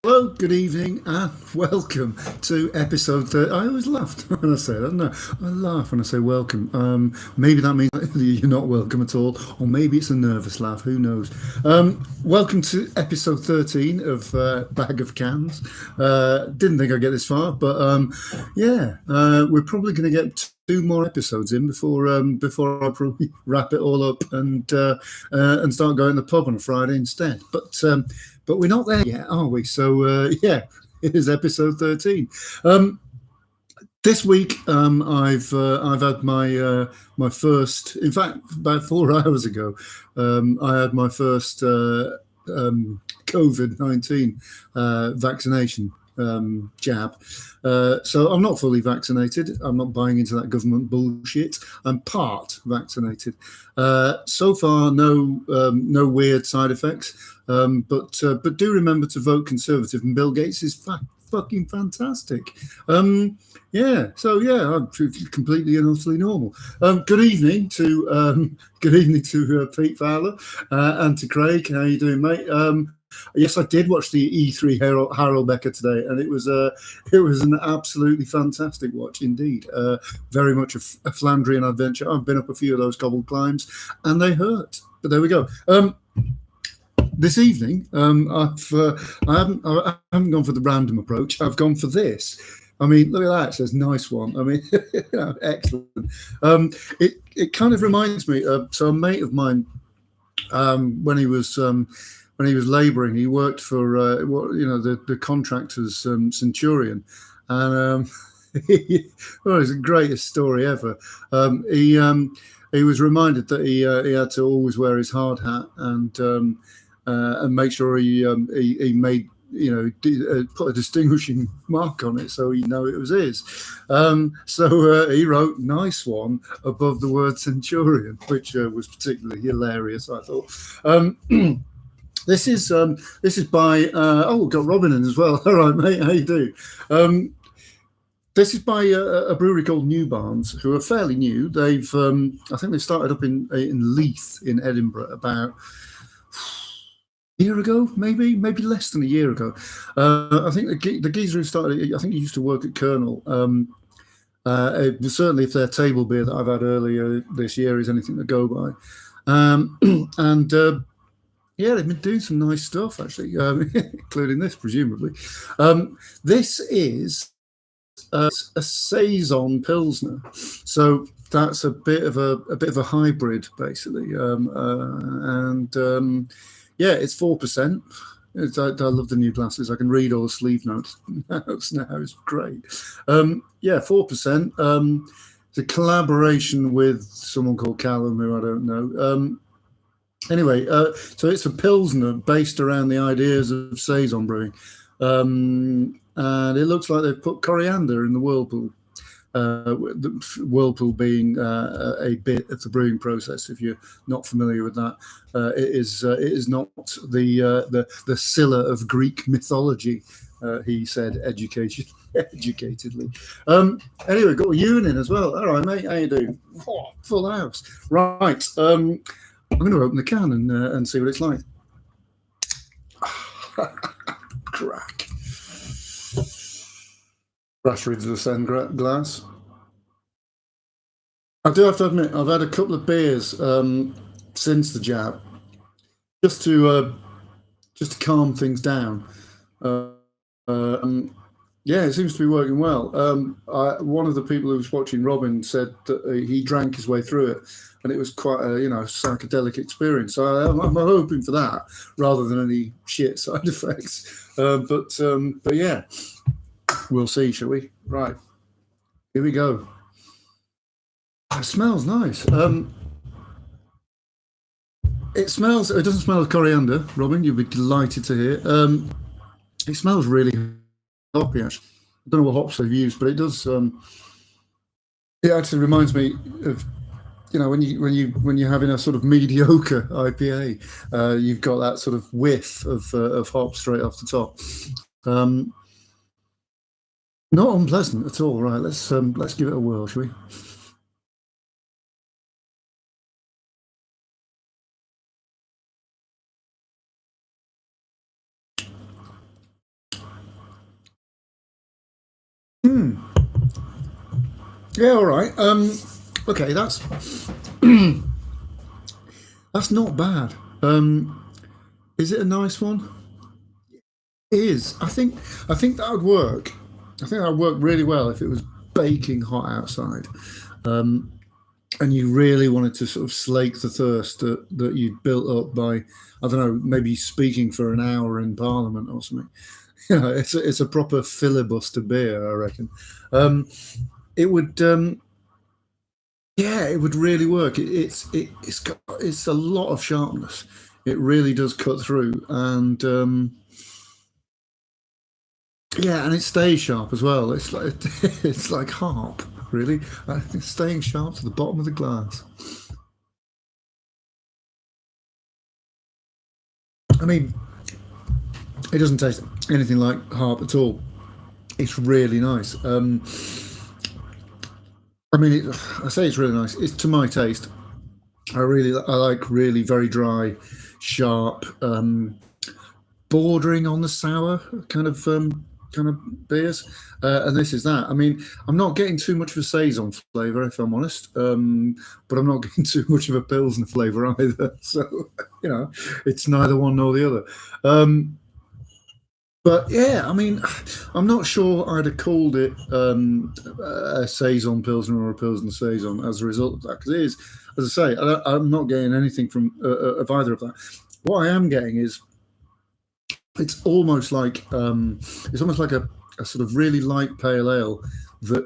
Hello, good evening, and welcome to episode 30. I always laugh when I say that. No, I laugh when I say welcome. Maybe that means you're not welcome at all, or maybe it's a nervous laugh. Who knows? Welcome to episode 13 of Bag of Cans. Didn't think I'd get this far, but we're probably going to get two more episodes in before I probably wrap it all up and start going to the pub on a Friday instead. But we're not there yet, are we? So it is episode 13. This week, I've had my first. In fact, about 4 hours ago, I had my first COVID-19 vaccination jab. So I'm not fully vaccinated. I'm not buying into that government bullshit. I'm part vaccinated. So far, no weird side effects. But do remember to vote Conservative, and Bill Gates is fucking fantastic. I'm completely and utterly normal. Good evening to Pete Fowler and to Craig. How you doing, mate? Yes, I did watch the E3 Harold Becker today, and it was an absolutely fantastic watch indeed. Very much a Flandrian adventure. I've been up a few of those cobbled climbs, and they hurt. But there we go. This evening, I haven't gone for the random approach. I've gone for this. I mean, look at that. It says nice one. I mean, excellent. It kind of reminds me of a mate of mine when he was labouring. He worked for the contractor's Centurion, and it's the greatest story ever. He was reminded that he had to always wear his hard hat and make sure he made put a distinguishing mark on it so he'd know it was his. So he wrote "nice one" above the word Centurion, which was particularly hilarious, I thought. This is by we've got Robin in as well. All right, mate, how you do? This is by a brewery called New Barns, who are fairly new. They've I think they started up in Leith in Edinburgh about a year ago, maybe less than a year ago. I think the geezer who started, I think he used to work at Colonel. Certainly, if their table beer that I've had earlier this year is anything to go by, they've been doing some nice stuff actually, including this, presumably. This is a saison pilsner, so that's a bit of a hybrid, basically, it's 4%. I love the new glasses. I can read all the sleeve notes now. It's great. 4%. It's a collaboration with someone called Callum, who I don't know. So it's a pilsner based around the ideas of saison brewing, and it looks like they've put coriander in the whirlpool. The whirlpool being a bit of the brewing process. If you're not familiar with that, it is not the Scylla of Greek mythology. He said educatedly. Anyway, got Ewan in as well. All right, mate, how you doing? Oh, full house. Right. I'm going to open the can and see what it's like. Crack. Rashrid's the same glass. I do have to admit, I've had a couple of beers since the jab, just to calm things down. It seems to be working well. One of the people who was watching, Robin, said that he drank his way through it, and it was quite a psychedelic experience. So I'm hoping for that rather than any shit side effects. But yeah, we'll see, shall we? Right, here we go. It smells nice. It doesn't smell of coriander, Robin. You'll be delighted to hear. It smells really hoppy, actually. I don't know what hops they've used, but it does. It actually reminds me of when you're having a sort of mediocre IPA, you've got that sort of whiff of hops straight off the top. Not unpleasant at all. Right, let's give it a whirl, shall we? Hmm. Yeah, all right. Okay, that's not bad. Is it a nice one? It is. I think that would work. I think that would work really well if it was baking hot outside, and you really wanted to sort of slake the thirst that you'd built up by, I don't know, maybe speaking for an hour in Parliament or something. It's a proper filibuster beer, I reckon. Um, it would. Yeah, it would really work. It's a lot of sharpness. It really does cut through, and yeah, and it stays sharp as well. It's like it's like harp, really. It's staying sharp to the bottom of the glass. I mean, it doesn't taste anything like harp at all. It's really nice. I mean, I say it's really nice. It's to my taste. I like really very dry, sharp, bordering on the sour kind of beers, and this is that. I mean, I'm not getting too much of a saison flavour, if I'm honest, but I'm not getting too much of a pilsner flavour either. So it's neither one nor the other. But yeah, I mean, I'm not sure I'd have called it a saison pilsner or a pilsner saison as a result of that, because it is, as I say, I'm not getting anything from of either of that. What I am getting is it's almost like a sort of really light pale ale that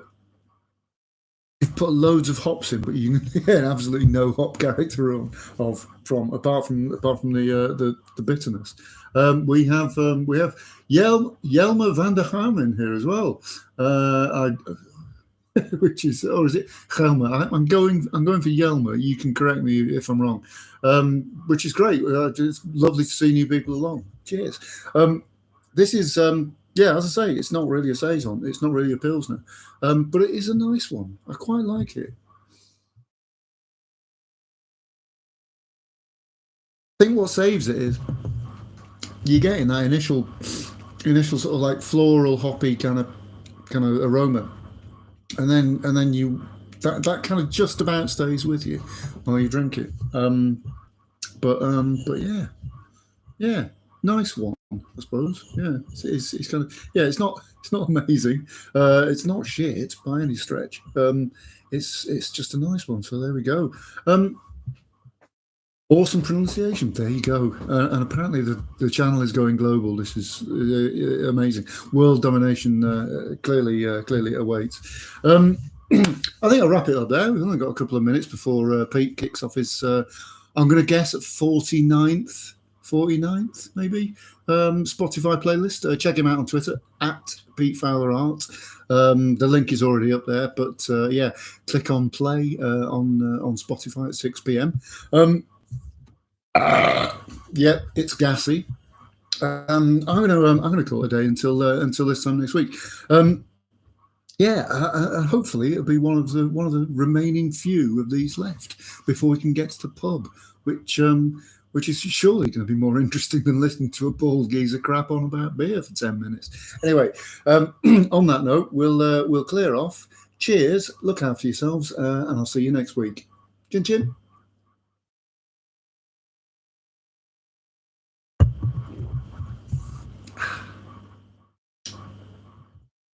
you've put loads of hops in, but you can get absolutely no hop character from apart from the bitterness. We have Jelmer van der Harmen here as well. Which is, or is it Helmer? I'm going for Yelmer. You can correct me if I'm wrong. Which is great. It's lovely to see new people along. Cheers. This is yeah, as I say, it's not really a saison. It's not really a pilsner, but it is a nice one. I quite like it. I think what saves it is you're getting that initial sort of like floral hoppy kind of aroma, and then you that kind of just about stays with you while you drink it. But yeah, yeah, nice one, I suppose. Yeah, it's kind of, yeah. It's not amazing. It's not shit by any stretch. It's just a nice one. So there we go. Awesome pronunciation. There you go. And apparently the channel is going global. This is amazing. World domination clearly awaits. I think I'll wrap it up there. We've only got a couple of minutes before Pete kicks off his, I'm going to guess at 49th maybe, Spotify playlist. Check him out on Twitter, at Pete Fowler Art. The link is already up there, but yeah, click on play on Spotify at 6 p.m. Yeah, it's gassy. I'm gonna call it a day until this time next week. Yeah, hopefully it'll be one of the remaining few of these left before we can get to the pub, which is surely going to be more interesting than listening to a bald geezer crap on about beer for 10 minutes. Anyway, on that note, we'll clear off. Cheers, look after yourselves, and I'll see you next week. Chin chin.